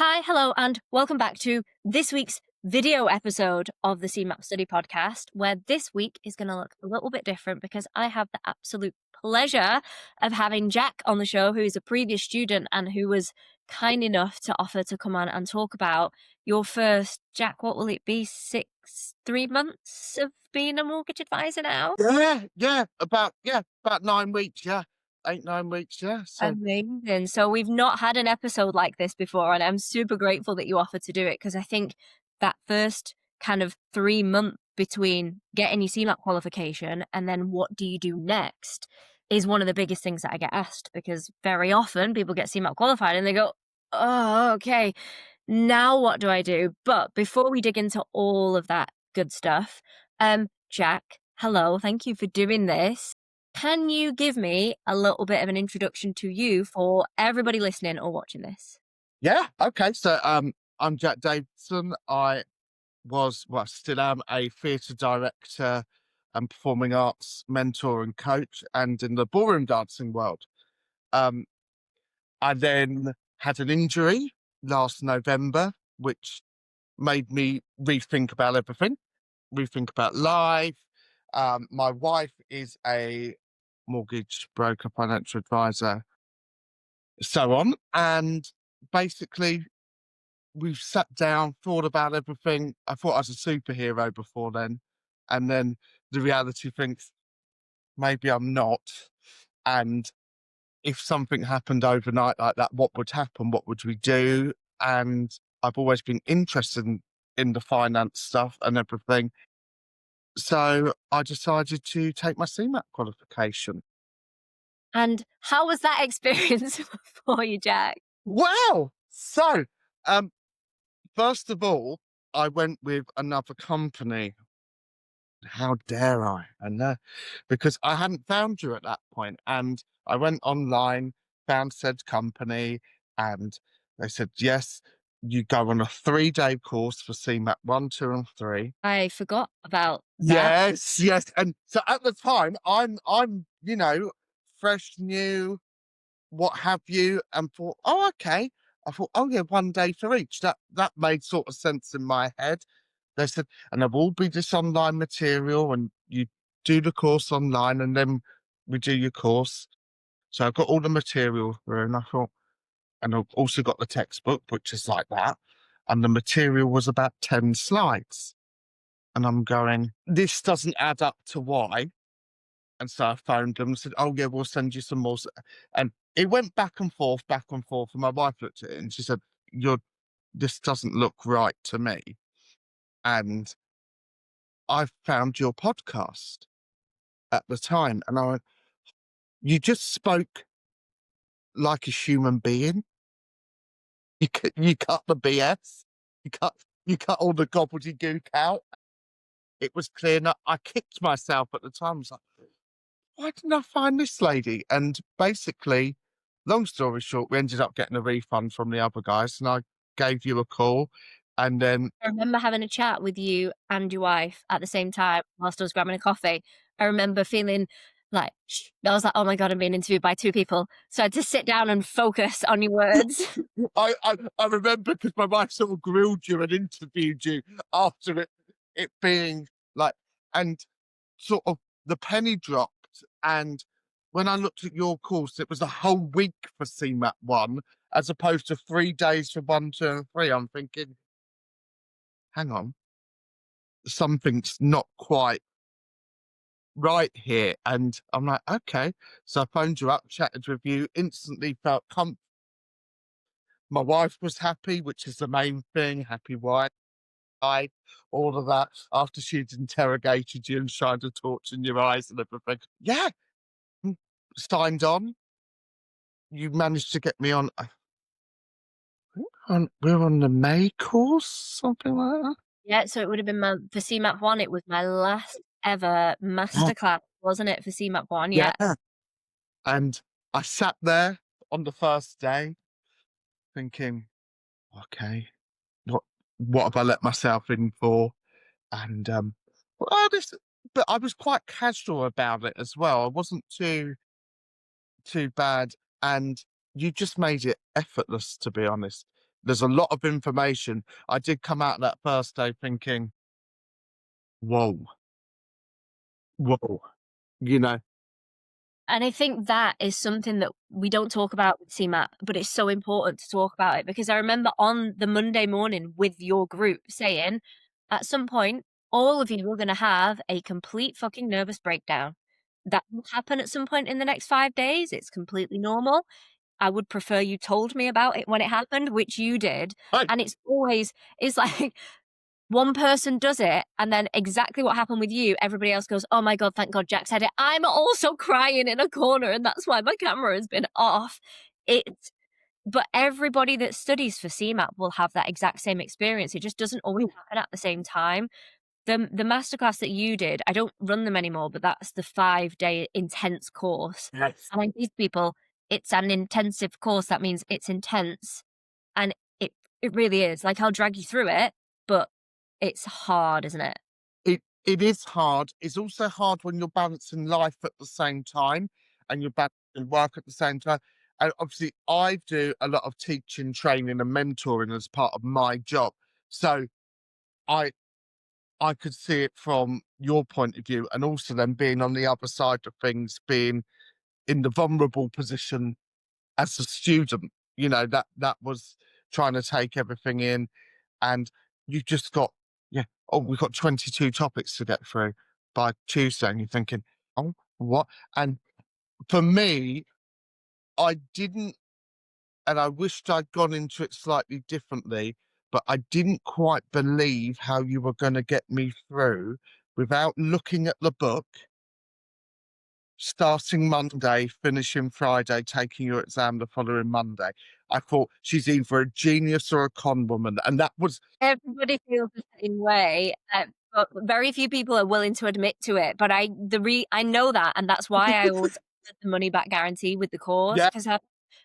Hi, hello, and welcome back to this week's video episode of the CeMAP Study podcast, where this week is going to look a little bit different because I have the absolute pleasure of having Jack on the show, who is a previous student and who was kind enough to offer to come on and talk about your first, Jack, what will it be, 3 months of being a mortgage advisor now? About 9 weeks, 8, 9 weeks, so Amazing. So we've not had an episode like this before, and I'm super grateful that you offered to do it because I think that first kind of 3 month between getting your CMAP qualification and then what do you do next is one of the biggest things that I get asked because very often people get CMAP qualified and they go, oh, okay, now what do I do? But before we dig into all of that good stuff, Jack, hello, thank you for doing this. Can you give me a little bit of an introduction to you for everybody listening or watching this? yeah, okay, I'm Jack Davidson. Still am a theatre director and performing arts mentor and coach, and in the ballroom dancing world. Um, I then had an injury last November, which made me rethink about everything, rethink about life. My wife is a mortgage broker, financial advisor, so on. And basically, we've sat down, thought about everything. I thought I was a superhero before then. And then the reality thinks maybe I'm not. And if something happened overnight like that, what would happen? What would we do? And I've always been interested in the finance stuff and everything. So I decided to take my CMAP qualification. And how was that experience for you, Jack? Wow. Um, First of all, I went with another company. How dare I? And because I hadn't found you at that point, and I went online, found said company, and they said yes, you go on a 3-day course for CMAP 1, 2, and 3. I forgot about that. Yes, and so at the time, I'm fresh, new, what have you, and thought, oh, okay. I thought, oh yeah, 1 day for each. That made sort of sense in my head. They said, and there will be this online material, and you do the course online, and then we do your course. So I got all the material through, and I thought, and I've also got the textbook, which is like that, and the material was about 10 slides, and I'm going, this doesn't add up to why. And so I phoned them and said, oh, yeah, we'll send you some more. And it went back and forth, back and forth. And my wife looked at it and she said, this doesn't look right to me. And I found your podcast at the time. And I went, you just spoke like a human being. You cut the BS. You cut, you cut all the gobbledygook out. It was clear. And I kicked myself at the time. I was like, why didn't I find this lady? And basically, long story short, we ended up getting a refund from the other guys, and I gave you a call. And then, I remember having a chat with you and your wife at the same time whilst I was grabbing a coffee. I remember feeling like, I was like, oh my God, I'm being interviewed by two people. So I had to sit down and focus on your words. I remember because my wife sort of grilled you and interviewed you after it being like, and sort of the penny dropped. And when I looked at your course, it was a whole week for CMAP 1 as opposed to 3 days for 1, 2, and 3. I'm thinking, hang on, something's not quite right here. And I'm like, okay. So I phoned you up, chatted with you, instantly felt my wife was happy, which is the main thing, happy wife, all of that, after she'd interrogated you and shined a torch in your eyes and everything. Yeah, mm, signed on. You managed to get me on, we're on the May course, something like that. Yeah, so it would have been for CMAP 1, it was my last ever Yeah. masterclass, wasn't it, for CMAP 1? Yeah. Yeah. And I sat there on the first day thinking, okay, what what have I let myself in for? And well, but I was quite casual about it as well. I wasn't too bad, and you just made it effortless, to be honest. There's a lot of information. I did come out that first day thinking, whoa, whoa, you know. And I think that is something that we don't talk about with CMAP, but it's so important to talk about it because I remember on the Monday morning with your group saying, at some point, all of you are going to have a complete fucking nervous breakdown. That will happen at some point in the next 5 days. It's completely normal. I would prefer you told me about it when it happened, which you did. Hey, And it's like one person does it, and then exactly what happened with you, everybody else goes, "Oh my god, thank God Jack said it." I'm also crying in a corner, and that's why my camera has been off. It's but everybody that studies for CMAP will have that exact same experience. It just doesn't always happen at the same time. The masterclass that you did, I don't run them anymore, but that's the 5-day intense course. yes. And I teach people it's an intensive course. That means it's intense, and it really is. Like, I'll drag you through it, but it's hard, isn't it? It is hard. It's also hard when you're balancing life at the same time and you're balancing work at the same time. And obviously, I do a lot of teaching, training, and mentoring as part of my job. So I I could see it from your point of view, and also then being on the other side of things, being in the vulnerable position as a student. That was trying to take everything in, and you just got, yeah, oh, we've got 22 topics to get through by Tuesday, and you're thinking, oh, what? And for me, I didn't, and I wished I'd gone into it slightly differently, but I didn't quite believe how you were going to get me through without looking at the book, starting Monday, finishing Friday, taking your exam the following Monday. I thought she's either a genius or a con woman. And that was, Everybody feels the same way, but very few people are willing to admit to it, but I know that, and that's why I always offered the money back guarantee with the course, yeah,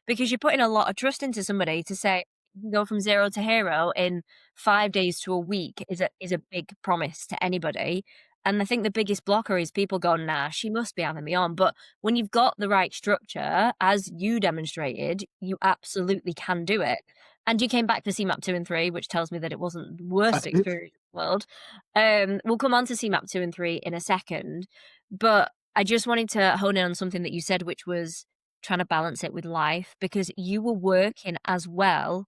because you're putting a lot of trust into somebody to say, "You can go from 0 to hero in 5 days to a week," is a big promise to anybody, and I think the biggest blocker is people go, "Nah, she must be having me on," but when you've got the right structure, as you demonstrated, you absolutely can do it. And you came back to CMAP 2 and 3, which tells me that it wasn't the I worst did. experience in the world. We'll come on to CMAP 2 and 3 in a second, but I just wanted to hone in on something that you said, which was trying to balance it with life because you were working as well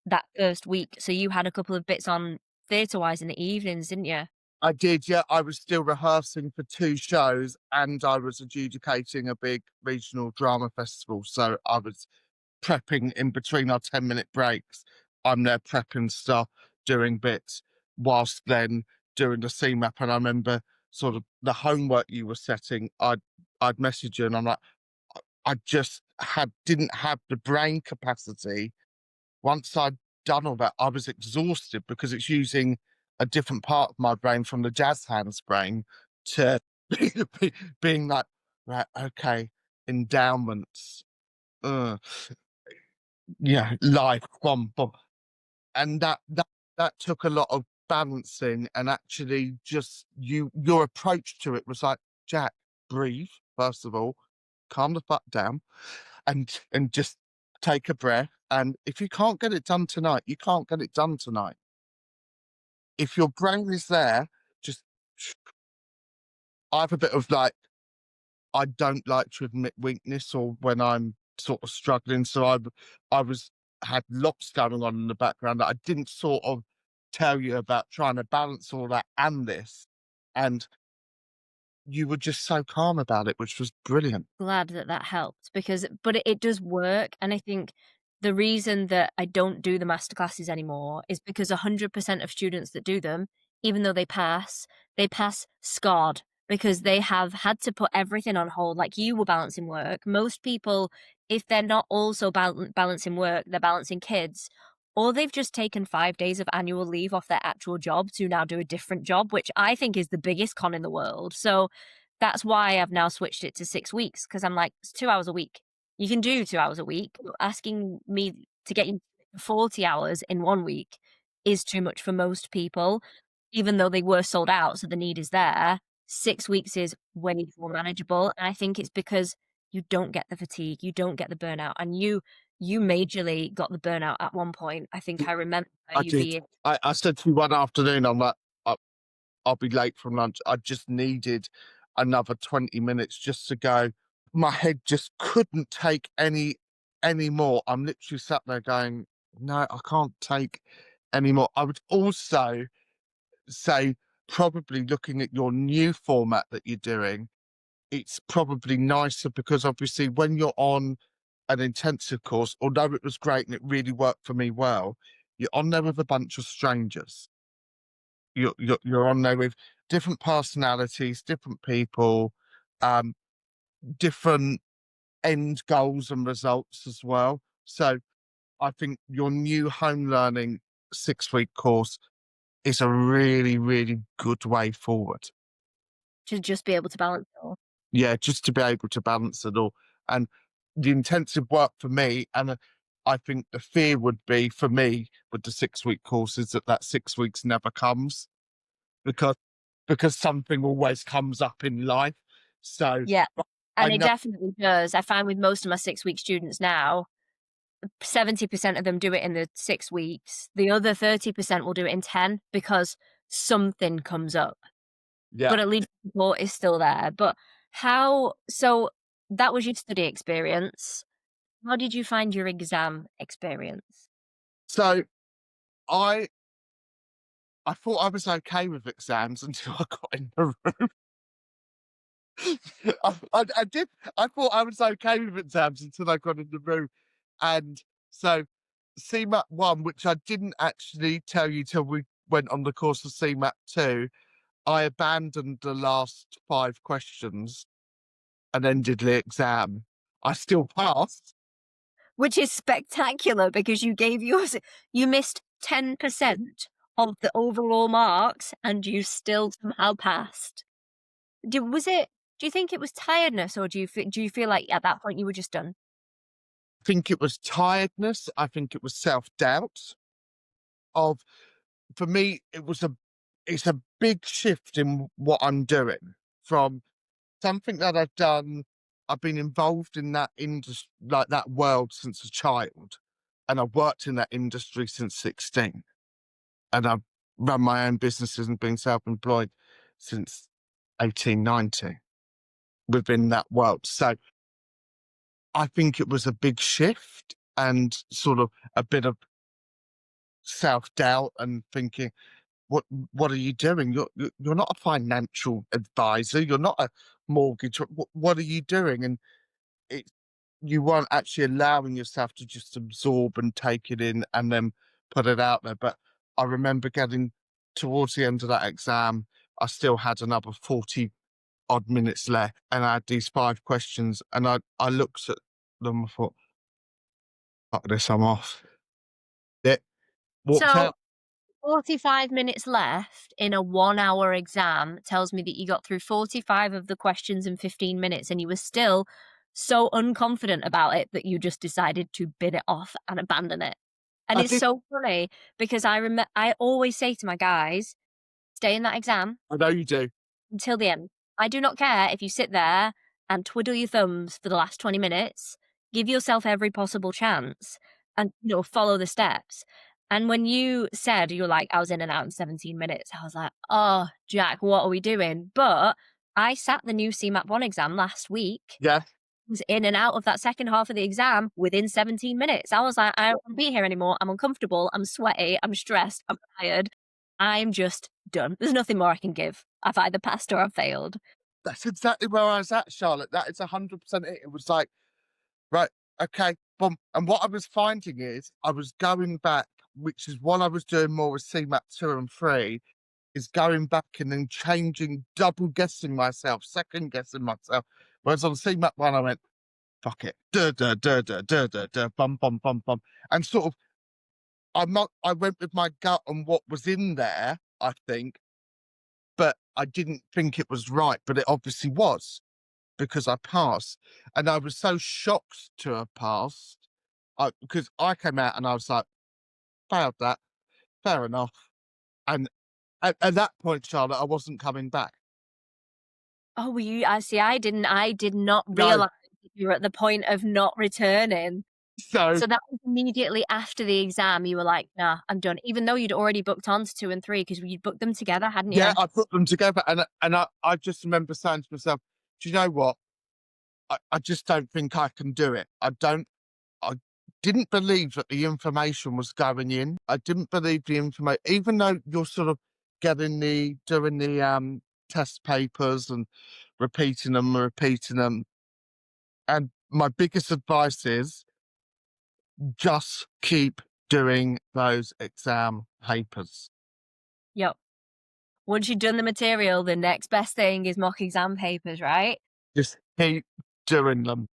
that first week. So you had a couple of bits on theatre-wise in the evenings, didn't you? I did, yeah. I was still rehearsing for two shows and I was adjudicating a big regional drama festival. So I was prepping in between our 10-minute breaks. I'm there prepping stuff, doing bits, whilst then doing the CMAP. And I remember sort of the homework you were setting, I'd message you and I'm like, I just didn't have the brain capacity. Once I'd done all that, I was exhausted because it's using a different part of my brain from the jazz hands brain to being like, right, okay, endowments, uh, yeah, life, bum, bum. And that took a lot of balancing, and actually just your approach to it was like, Jack, breathe, first of all, calm the fuck down, and just take a breath. And if you can't get it done tonight, you can't get it done tonight. If your brain is there, just I have a bit of like, I don't like to admit weakness or when I'm sort of struggling. So I was had lots going on in the background that I didn't sort of tell you about, trying to balance all that and this. And you were just so calm about it, which was brilliant. Glad that that helped because it does work, and I think the reason that I don't do the masterclasses anymore is because 100% of students that do them, even though they pass scarred because they have had to put everything on hold, like you were balancing work. Most people, if they're not also balancing work, they're balancing kids, or they've just taken 5 days of annual leave off their actual job to now do a different job, which I think is the biggest con in the world. So that's why I've now switched it to 6 weeks because 'cause I'm like, "It's 2 hours a week. You can do 2 hours a week, but asking me to get you 40 hours in 1 week is too much for most people, even though they were sold out, so the need is there. 6 weeks is way more manageable, and I think it's because you don't get the fatigue, you don't get the burnout, and you majorly got the burnout at one point. I think I remember I you did. being I said to you one afternoon, I'm like, I'll be late from lunch. I just needed another 20 minutes just to go. My head just couldn't take any more. I'm literally sat there going, no, I can't take any more. I would also say, probably looking at your new format that you're doing, it's probably nicer because obviously when you're on an intensive course, although it was great and it really worked for me well, you're on there with a bunch of strangers. You're on there with different personalities, different people, um, different end goals and results as well. So I think your new home learning 6-week course is a really, really good way forward. to just be able to balance it all. Yeah, just to be able to balance it all. And the intensive work for me, and I think the fear would be for me with the 6-week course is that 6 weeks never comes because something always comes up in life. So Yeah, I and it know, definitely does. I find with most of my 6-week students now, 70% of them do it in the 6 weeks. The other 30% will do it in 10 because something comes up, yeah. but at least the support is still there. But so that was your study experience. How did you find your exam experience? So I I thought I was okay with exams until I got in the room. I did. I thought I was okay with exams until I got in the room, and so CeMAP 1, which I didn't actually tell you till we went on the course of CeMAP 2, I abandoned the last 5 questions and then did the exam. I still passed. Which is spectacular because you missed 10% of the overall marks and you still somehow passed. Was it do you think it was tiredness or do you feel like at that point you were just done? I think it was tiredness. I think it was self-doubt of for me, it's a big shift in what I'm doing from something that I've been involved in that industry, like that world since a child. And I've worked in that industry since 16. And I've run my own businesses and been self-employed since 1890 within that world. So I think it was a big shift and sort of a bit of self-doubt and thinking, what are you doing? You're not a financial advisor. You're not a mortgage. What are you doing? And it you weren't actually allowing yourself to just absorb and take it in and then put it out there. But I remember getting towards the end of that exam, I still had another 40 odd minutes left, and I had these 5 questions, and I looked at them. I thought, "Fuck this, I'm off." It walked So out. 45 minutes left in a 1-hour exam tells me that you got through 45 of the questions in 15 minutes and you were still so unconfident about it that you just decided to bid it off and abandon it. And I it's did. so funny because I always say to my guys, stay in that exam I know you do. until the end. I do not care if you sit there and twiddle your thumbs for the last 20 minutes. Give yourself every possible chance and, follow the steps. And when you said you were like, I was in and out in 17 minutes, I was like, oh, Jack, what are we doing? But I sat the new CMAP 1 exam last week, Yeah, was in and out of that second half of the exam within 17 minutes. I was like, I don't want to be here anymore. I'm uncomfortable. I'm sweaty. I'm stressed. I'm tired. I'm just done. There's nothing more I can give. I've either passed or I've failed. that's exactly where I was at, Charlotte. That is 100% it. It was like, right, okay, boom. And what I was finding is I was going back, which is what I was doing more with CMAP 2 and 3, is going back and then changing, double guessing myself, second guessing myself. Whereas on CMAP 1, I went, fuck it, duh, duh, duh, duh, duh, duh, duh, bum, bum, bum, bum. And sort of, I went with my gut and what was in there, I think, but I didn't think it was right, but it obviously was because I passed. And I was so shocked to have passed because I came out and I was like, failed that, fair enough. And at that point, Charlotte, I wasn't coming back. Oh, I see. I did not No, realize you were at the point of not returning. So So that was immediately after the exam, you were like, "Nah, I'm done." Even though you'd already booked on to 2 and 3 because you'd booked them together, hadn't yeah, you? I put them together, and I just remember saying to myself, "Do you know what? I just don't think I can do it. I didn't believe that the information was going in. I didn't believe the information, even though you're sort of doing the test papers and repeating them. And my biggest advice is just keep doing those exam papers. Yep. Once you've done the material, the next best thing is mock exam papers, right? Just keep doing them.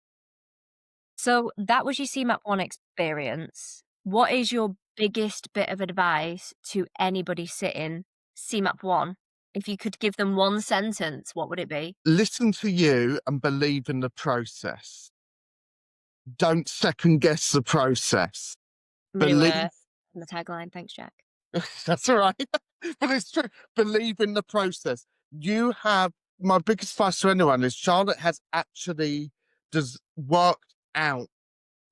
So that was your CMAP 1 experience. What is your biggest bit of advice to anybody sitting CMAP 1? If you could give them one sentence, what would it be? Listen to you and believe in the process. Don't second guess the process. I'm gonna, Believe the tagline. Thanks, Jack. that's all right. But it's true. Believe in the process. You have my biggest advice to anyone is Charlotte has actually does worked out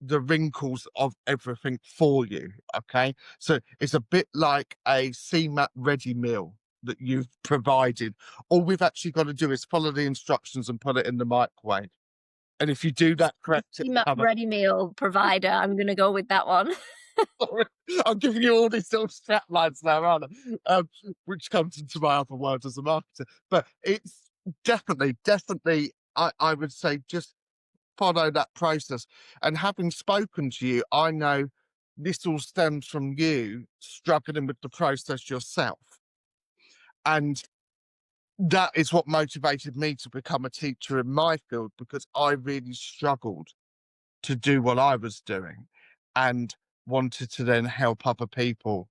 the wrinkles of everything for you. Okay. So it's a bit like a CMAP ready meal that you've provided. All we've actually got to do is follow the instructions and put it in the microwave. And if you do that The correct, it'll CMAP come. ready meal provider. I'm gonna go with that one. Sorry, I'm giving you all these little strap lines now, aren't I? Which comes into my other words as a marketer. But it's definitely, I would say just follow that process. And having spoken to you, I know this all stems from you struggling with the process yourself. And that is what motivated me to become a teacher in my field because I really struggled to do what I was doing and wanted to then help other people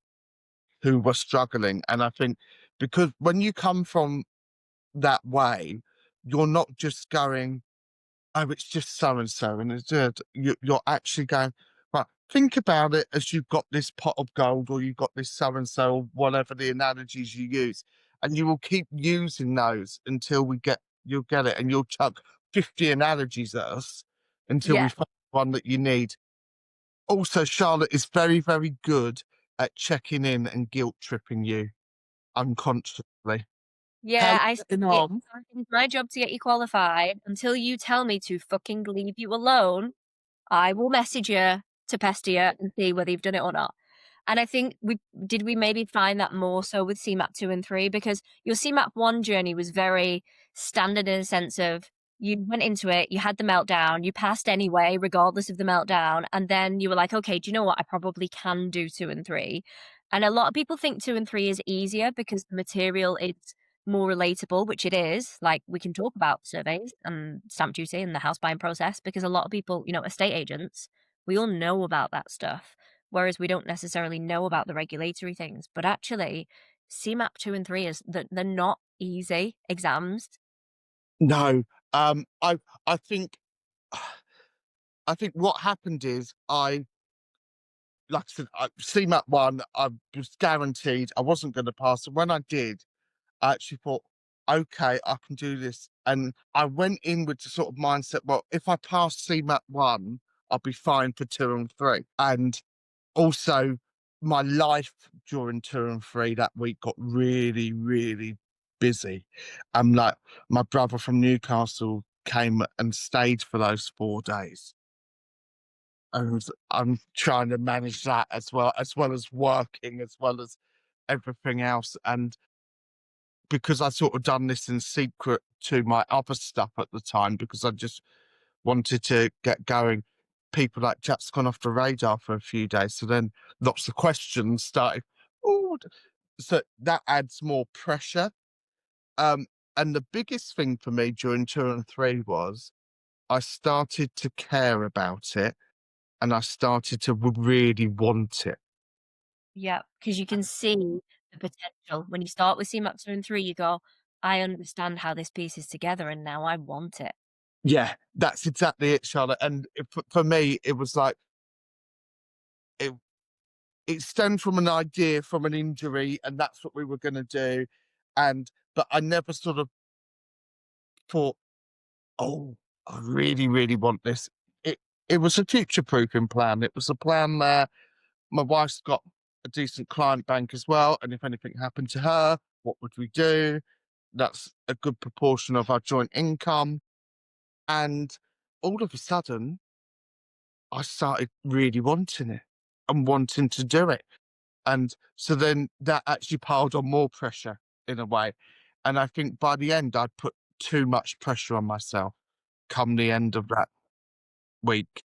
who were struggling. And I think because when you come from that way, you're not just going, oh, it's just so and so, and it's good. You're actually going, right, think about it as you've got this pot of gold or you've got this so and so, or whatever the analogies you use. And you will keep using those until you'll get it, and you'll chuck 50 analogies at us until Yeah. we find one that you need. Also, Charlotte is very, very good at checking in and guilt tripping you unconsciously. How Yeah, you I say getting it, on? it's my job to get you qualified. Until you tell me to fucking leave you alone, I will message you to pester you and see whether you've done it or not. And I think we maybe find that more so with CMAP 2 and 3 because your CMAP 1 journey was very standard in a sense of you went into it, you had the meltdown, you passed anyway, regardless of the meltdown, and then you were like, okay, do you know what? I probably can do 2 and 3. And a lot of people think 2 and 3 is easier because the material is more relatable, which it is. Like we can talk about surveys and stamp duty and the house buying process because a lot of people, estate agents, we all know about that stuff. Whereas we don't necessarily know about the regulatory things. But actually, CMAP 2 and 3 is that they're not easy exams. No. I think I think what happened is like I said, CMAP one, I was guaranteed I wasn't going to pass. And when I did, I actually thought, okay, I can do this. And I went in with the sort of mindset, well, if I pass CMAP one, I'll be fine for two and three. And also, my life during two and three that week got really, really busy. Like my brother from Newcastle came and stayed for those 4 days. And I'm trying to manage that as well as working, as well as everything else. And because I sort of done this in secret to my other stuff at the time, because I just wanted to get going, people like Jack's gone off the radar for a few days. So then lots of questions started. Oh, so that adds more pressure. Um, and the biggest thing for me during two and three was I started to care about it and I started to really want it. Yeah, because you can see the potential. When you start with CMAP 2 and 3, you go, I understand how this piece is together and now I want it. Yeah, that's exactly it, Charlotte. And for me, it was like it, it stemmed from an idea from an injury, and that's what we were going to do. But I never sort of thought, oh, I really, really want this. it was a future-proofing plan. It was a plan where my wife's got a decent client bank as well, and if anything happened to her, what would we do? That's a good proportion of our joint income. And all of a sudden, I started really wanting it and wanting to do it. And so then that actually piled on more pressure in a way. And I think by the end, I'd put too much pressure on myself come the end of that week.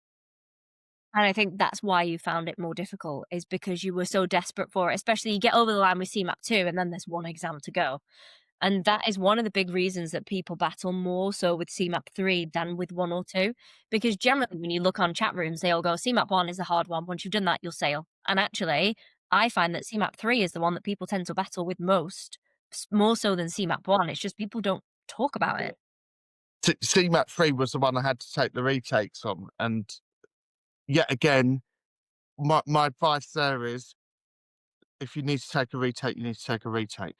And I think that's why you found it more difficult is because you were so desperate for it, especially you get over the line with CeMAP 2 and then there's one exam to go. And that is one of the big reasons that people battle more so with CeMAP 3 than with 1 or 2. Because generally, when you look on chat rooms, they all go, CeMAP 1 is the hard one. Once you've done that, you'll sail. And actually, I find that CeMAP 3 is the one that people tend to battle with most, more so than CeMAP 1. It's just people don't talk about it. CMAT 3 was the one I had to take the retakes on. And yet again, my advice there is if you need to take a retake, you need to take a retake.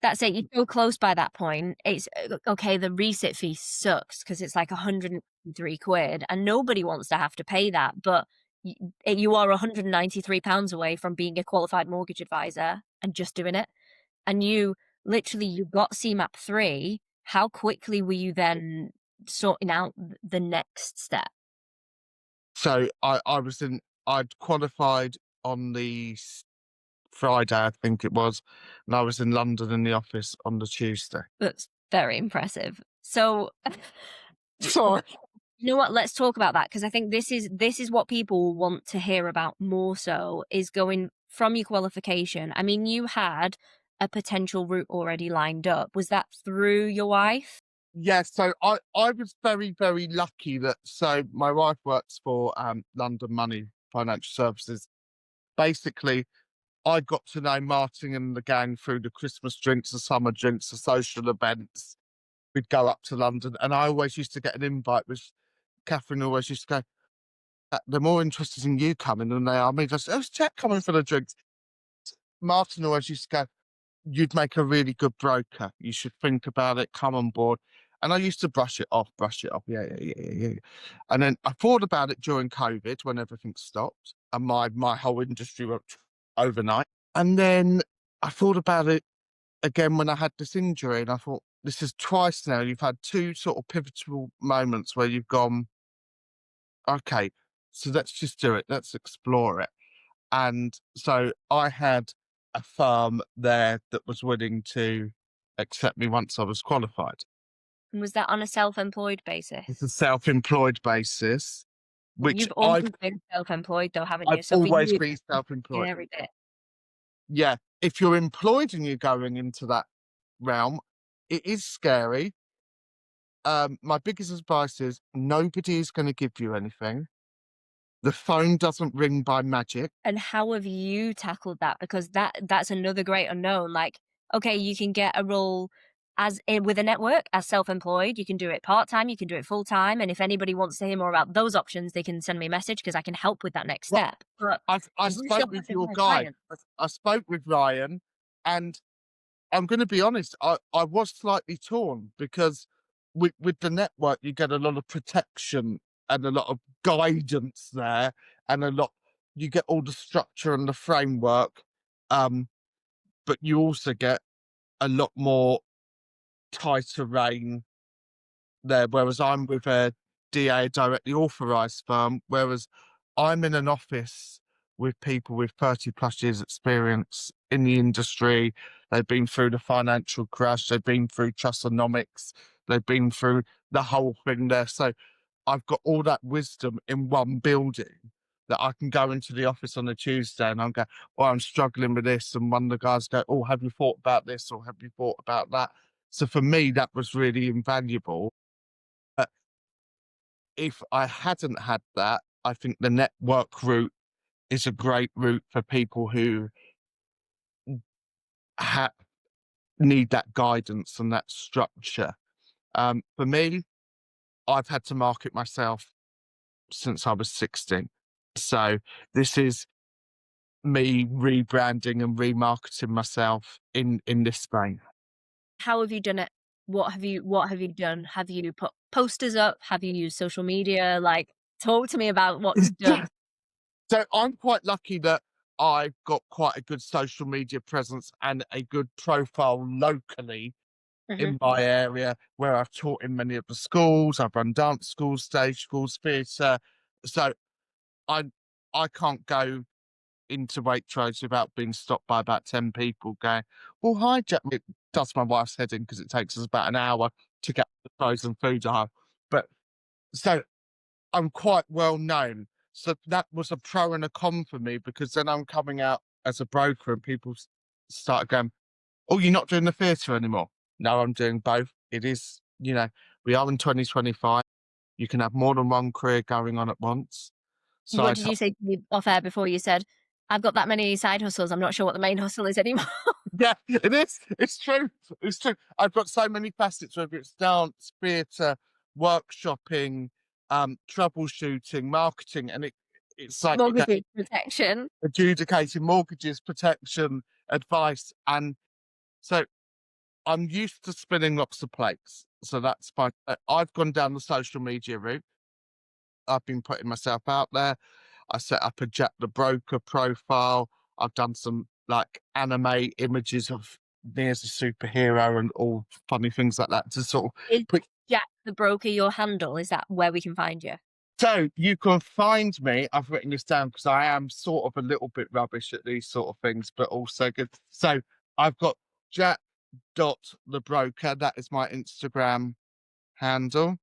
That's it, you're so close by that point. It's okay, the resit fee sucks because it's like 103 quid, and nobody wants to have to pay that, but you are £193 away from being a qualified mortgage advisor and just doing it, and you got CMAP 3. How quickly were you then sorting out the next step? So I'd qualified on the Friday, I think it was, and I was in London in the office on the Tuesday. That's very impressive. So, Sorry. you know what? Let's talk about that because I think this is what people want to hear about more so is going from your qualification. I mean, you had a potential route already lined up. Was that through your wife? Yeah, so I was very, very lucky that so my wife works for London Money Financial Services. Basically, I got to know Martin and the gang through the Christmas drinks, the summer drinks, the social events. We'd go up to London, and I always used to get an invite with Catherine. Always used to go, they're more interested in you coming than they are me. I said, oh, is Jack coming for the drinks? Martin always used to go, you'd make a really good broker. You should think about it, come on board. And I used to brush it off, brush it off. Yeah, yeah, yeah, yeah, yeah. And then I thought about it during COVID when everything stopped and my whole industry went overnight. And then I thought about it again when I had this injury, and I thought, this is twice now. You've had two sort of pivotal moments where you've gone, okay, so let's just do it. Let's explore it. And so I had a firm there that was willing to accept me once I was qualified. And was that on a self-employed It's a basis? self-employed basis, which You've always been self-employed though, haven't I've you? So for always you, been self-employed. scary bit. Yeah, if you're employed and you're going into that realm, it is scary. My biggest advice is nobody is going to give you anything. The phone doesn't ring by magic. And how have you tackled that? Because that's another great unknown. Like, okay, you can get a role with a network as self-employed. You can do it part-time, you can do it full-time. And if anybody wants to hear more about those options, they can send me a message because I can help with that next Well, step. But I you still spoke have with to your advise guy. clients. I spoke with Ryan, and I'm going to be honest. I was slightly torn because with the network, you get a lot of protection and a lot of guidance there, and a lot. You get all the structure and the framework, um, but you also get a lot more tighter rein there, whereas I'm with a DA directly authorised firm, whereas I'm in an office with people with 30 plus years experience in the industry. They've been through the financial crash, they've been through trustonomics, they've been through the whole thing there. So I've got all that wisdom in one building that I can go into the office on a Tuesday and I'll go, oh, I'm struggling with this. And one of the guys go, oh, have you thought about this or have you thought about that? So for me, that was really invaluable. If I hadn't had that, I think the network route is a great route for people who ha- need that guidance and that structure. For me, I've had to market myself since I was 16. So this is me rebranding and remarketing myself in this vein. How have you done it? What have you done? Have you put posters up? Have you used social media? Like Talk to me about what you've done. So I'm quite lucky that I've got quite a good social media presence and a good profile locally Mhm. in my area where I've taught in many of the schools. I've run dance schools, stage schools, theatre. So I I can't go into Waitrose without being stopped by about 10 people going, "Well, hi, Jack." It does my wife's head in because it takes us about an hour to get the frozen food I have. But so I'm quite well known. So that was a pro and a con for me because then I'm coming out as a broker and people started going, "Oh, you're not doing the theatre anymore." No, I'm doing both. It is, we are in 2025. You can have more than one career going on at once. So What I did you say to me off air before you said, "I've got that many side hustles, I'm not sure what the main hustle is anymore." Yeah, it is. It's true. It's true. I've got so many facets, whether it's dance, theatre, workshopping, troubleshooting, marketing, and it's like you go Mortgage protection. adjudicating mortgages, protection, advice, and so I'm used to spinning lots of plates. So that's fine. I've gone down the social media route. I've been putting myself out there. I set up a Jack the Broker profile. I've done some like anime images of me as a superhero and all funny things like that to sort of Is put. Jack the Broker your handle? Is that where we can find you? So you can find me. I've written this down because I am sort of a little bit rubbish at these sort of things, but also good. So I've got Jack dot the broker. That is my Instagram handle.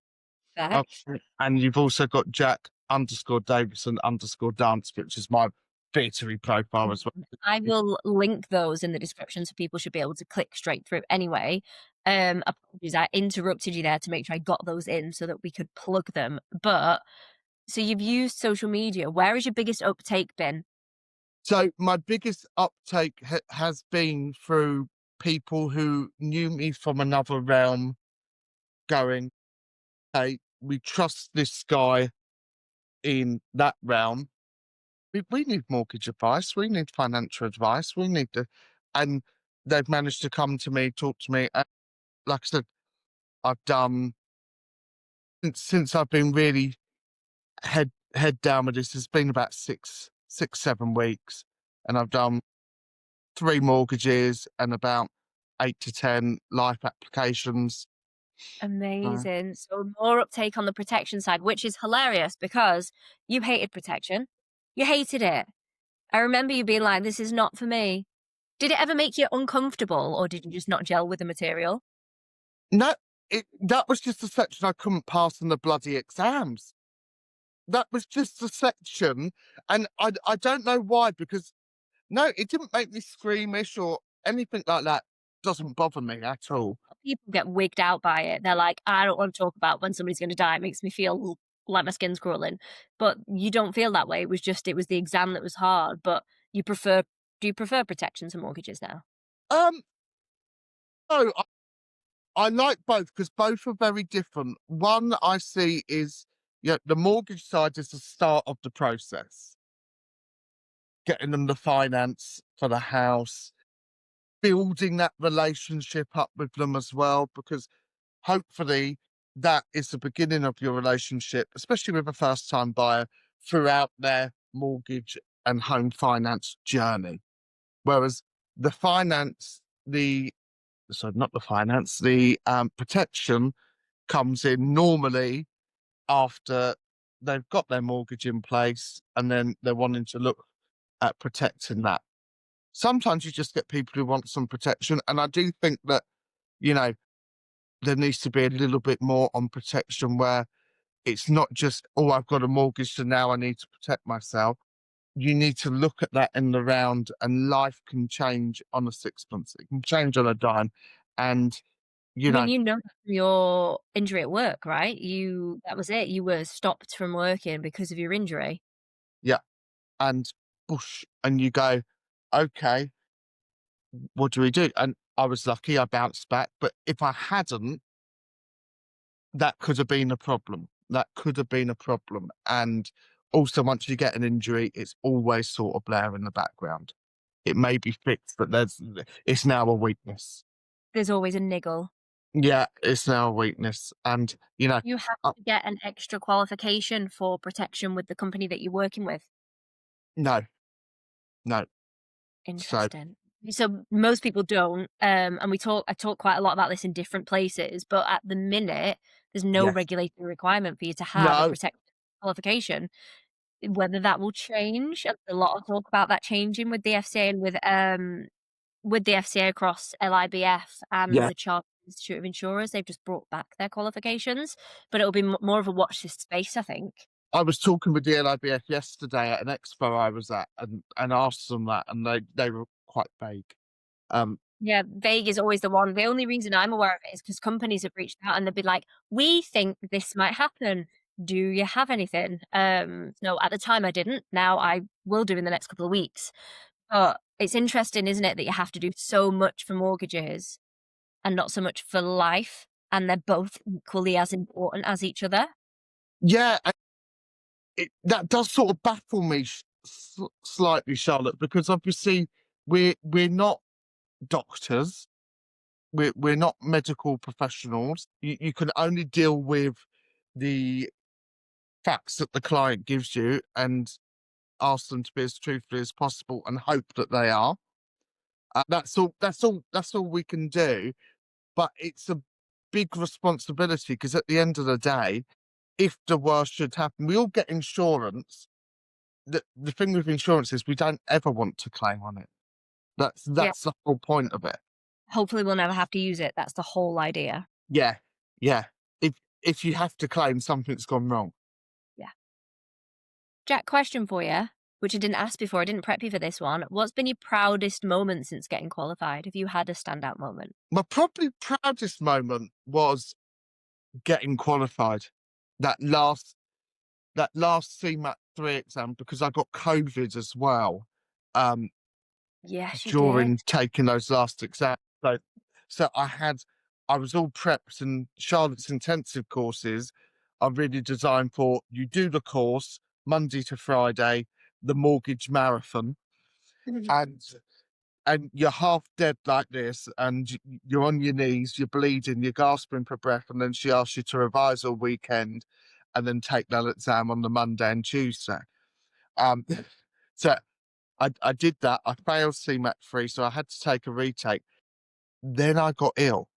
Oh, Perfect. and you've also got Jack underscore Davidson underscore dance, which is my theatre profile as I well. will link those in the description so people should be able to click straight through. Anyway, apologies, I interrupted you there to make sure I got those in so that we could plug them. But so you've used social media. Where has your biggest uptake been? So my biggest uptake has been through people who knew me from another realm going, "Hey, we trust this guy in that realm. We need mortgage advice. We need financial advice. We need to," and they've managed to come to me, talk to me. And like I said, I've done since I've been really head down with this. It's been about 7 weeks, and I've done 3 mortgages and about 8 to 10 life applications. Uh, Amazing. So more uptake on the protection side, which is hilarious because you hated protection. You hated it. I remember you being like, this is not for me. Did it ever make you uncomfortable or did you just not gel with the material? no, that was just a section I couldn't pass in the bloody exams. That was just a section, and I don't know why because no, it didn't make me squeamish or anything like that. Doesn't bother me at all. People get wigged out by it. They're like, I don't want to talk about when somebody's going to die. It makes me feel like my skin's crawling. But you don't feel that way. It was the exam that was hard. But do you prefer protection to mortgages now? Um, no, I like both because both are very different. One I see is, the mortgage side is the start of the process, getting them the finance for the house, building that relationship up with them as well, because hopefully that is the beginning of your relationship, especially with a first time buyer throughout their mortgage and home finance journey. Whereas the finance, the sorry, not the finance, the protection comes in normally after they've got their mortgage in place and then they're wanting to look at protecting that. Sometimes you just get people who want some protection. And I do think that, you know, there needs to be a little bit more on protection where it's not just, oh, I've got a mortgage, so now I need to protect myself. You need to look at that in the round, and life can change on a sixpence. It can change on a dime. And, I you mean, know, you know that from your injury at work, right? That was it. You were stopped from working because of your injury. yeah. And whoosh, and you go, okay, what do we do? And I was lucky, I bounced back. But if I hadn't, that could have been a problem. That could have been a problem. And also, once you get an injury, it's always sort of there in the background. It may be fixed, but it's now a weakness. There's always a niggle. Yeah, it's now a weakness, and, You have uh to get an extra qualification for protection with the company that you're working with. no, no. So, Interesting. So most people don't, and I talk quite a lot about this in different places, but at the minute, there's no yes. regulatory requirement for you to have a No. protected qualification. Whether that will change, a lot of talk about that changing with the FCA and with the FCA across LIBF and Yeah. the Chartered Institute of Insurers, they've just brought back their qualifications, but it'll be more of a watch this space, I think. I was talking with the LIBF yesterday at an expo I was at and asked them that, and they were quite vague. Um, Yeah, vague is always the one. The only reason I'm aware of it is because companies have reached out and they'll be like, "We think this might happen. Do you have anything?" No, at the time I didn't. Now I will do in the next couple of weeks. But it's interesting, isn't it, that you have to do so much for mortgages and not so much for life, and they're both equally as important as each other. yeah, that does sort of baffle me slightly, Charlotte, because obviously we're not doctors, we're not medical professionals. You can only deal with the facts that the client gives you and ask them to be as truthful as possible and hope that they are. That's all. That's all. That's all we can do. But it's a big responsibility because at the end of the day, if the worst should happen, we all get insurance. The thing with insurance is we don't ever want to claim on it. Yeah. That's the whole point of it. Hopefully, we'll never have to use it. That's the whole idea. Yeah, yeah. If you have to claim something's gone wrong, Yeah. Jack, question for you, which I didn't ask before. I didn't prep you for this one. What's been your proudest moment since getting qualified? Have you had a standout moment? my probably proudest moment was getting qualified. That last that last CMAP 3 exam because I got COVID as well. Um, Yes, you did. during taking those last exams. So I was all prepped, and Charlotte's intensive courses are really designed for you do the course Monday to Friday, the mortgage marathon, Mhm. and you're half dead like this, and you're on your knees, you're bleeding, you're gasping for breath, and then she asks you to revise all weekend, and then take that exam on the Monday and Tuesday. Um, so I did that. I failed CMAT 3, so I had to take a retake. Then I got ill,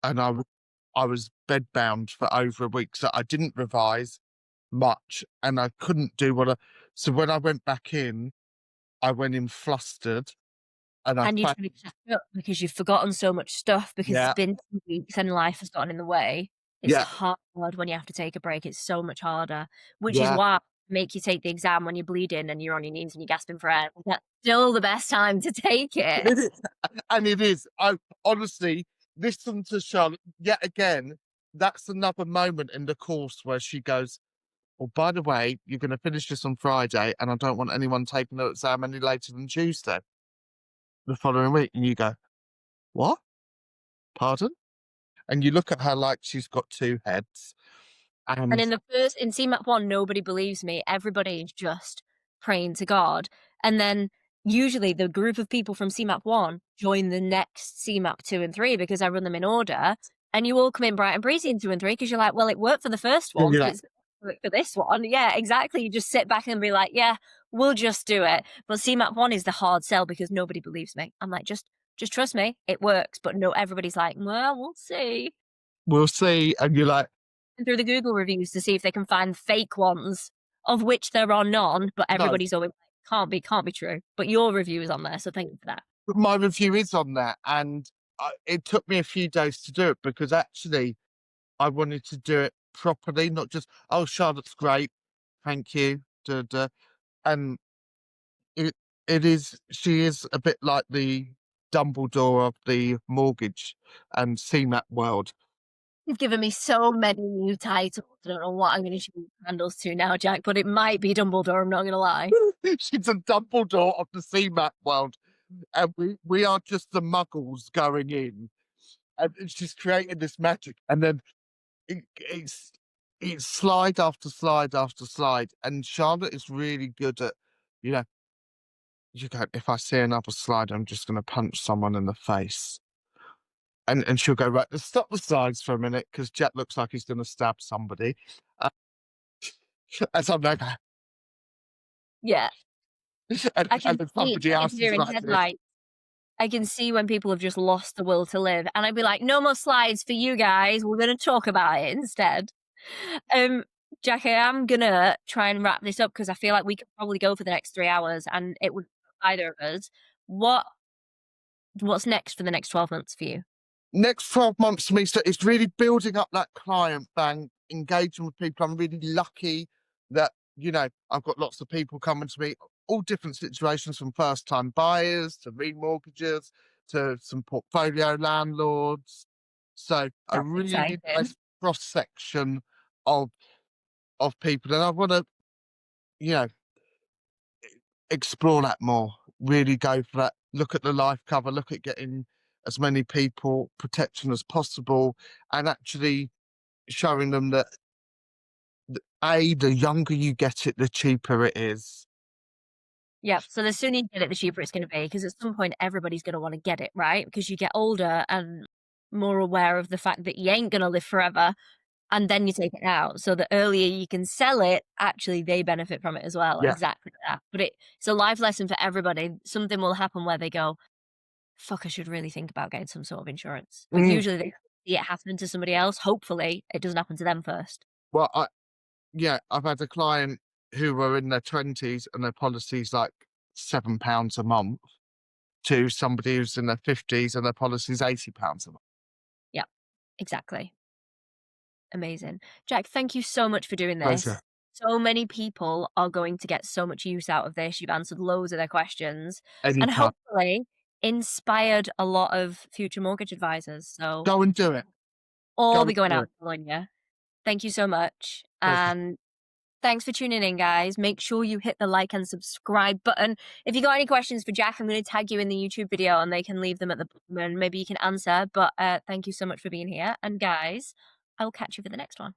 and I was bedbound for over a week, so I didn't revise much, and I couldn't do what I. So when I went back in, I went in flustered, and I And you're fa- trying to catch up because you've forgotten so much stuff because it's yeah, been 2 weeks and life has gotten in the way. It's yeah, hard when you have to take a break. It's so much harder, which is yeah. why I make you take the exam when you're bleeding and you're on your knees and you're gasping for air. That's still the best time to take it. It is, and it is. I honestly listen to Charlotte yet again. That's another moment in the course where she goes, "Well, by the way, you're going to finish this on Friday, and I don't want anyone taking the exam any later than Tuesday the following week." And you go, "What? Pardon?" And you look at her like she's got two heads. And And in CMAP 1, nobody believes me. Everybody is just praying to God. And then usually the group of people from CMAP 1 join the next CMAP 2 and 3 because I run them in order. And you all come in bright and breezy in 2 and 3 because you're like, well, it worked for the first one, you're so like, it's gonna work for this one. Yeah, exactly. You just sit back and be like, yeah, we'll just do it. But CMAP 1 is the hard sell because nobody believes me. I'm like, just trust me, it works. But no, everybody's like, well, we'll see. "We'll see." And you're like, Through the Google reviews to see if they can find fake ones, of which there are none, but "No." everybody's always like, can't be true. But your review is on there, so thank you for that. But my review is on there, and it took me a few days to do it because actually I wanted to do it properly, not just, "Oh, Charlotte's great, thank you." Duh, duh. And it she is a bit like the Dumbledore of the mortgage and CMAP world. You've given me so many new titles. I don't know what I'm going to change handles to now, Jack, but it might be Dumbledore. I'm not going to lie. She's a Dumbledore of the CMAP world, and we are just the muggles going in, and she's created this magic, and then it's slide after slide after slide, and Charlotte is really good at, you know, you go, "If I see another slide, I'm just going to punch someone in the face." and she'll go, right, let's stop the slides for a minute because Jack looks like he's going to stab somebody. Uh, and so I'm like, Yeah. I can and then see somebody a else is deer in like this. headlights. I can see when people have just lost the will to live, and I'd be like, "No more slides for you guys. We're gonna talk about it instead." Um, Jack, I am gonna try and wrap this up because I feel like we could probably go for the next 3 hours, and it would either of us. What what's next for the next 12 months for you? Next 12 months for me, so it's really building up that client bank, engaging with people. I'm really lucky that, I've got lots of people coming to me, all different situations, from first time buyers to remortgages to some portfolio landlords. So a That's really exciting. nice cross section of people. And I want to, you know, explore that more, really go for that. Look at the life cover, look at getting as many people protection as possible, and actually showing them that the younger you get it, the cheaper it is. Yep, so the sooner you get it, the cheaper it's gonna be, because at some point, everybody's gonna wanna get it, right? Because you get older and more aware of the fact that you ain't gonna live forever, and then you take it out. So the earlier you can sell it, actually, they benefit from it as well, Yeah. exactly that. But it's a life lesson for everybody. Something will happen where they go, "Fuck, I should really think about getting some sort of insurance." But Mm, usually they see it happen to somebody else. Hopefully, it doesn't happen to them first. well, I've had a client who were in their 20s and their policy's like £7 a month, to somebody who's in their 50s and their policy's £80 a month. Yep, exactly. Amazing. Jack, thank you so much for doing Pleasure. this. So many people are going to get so much use out of this. You've answered loads of their questions and Anytime. hopefully inspired a lot of future mortgage advisors. So Go and do it. Go all and be going do out it. following you. Thank you so much. Pleasure. And thanks for tuning in, guys. Make sure you hit the like and subscribe button. If you got any questions for Jack, I'm going to tag you in the YouTube video and they can leave them at the bottom and maybe you can answer. But thank you so much for being here. And guys, I will catch you for the next one.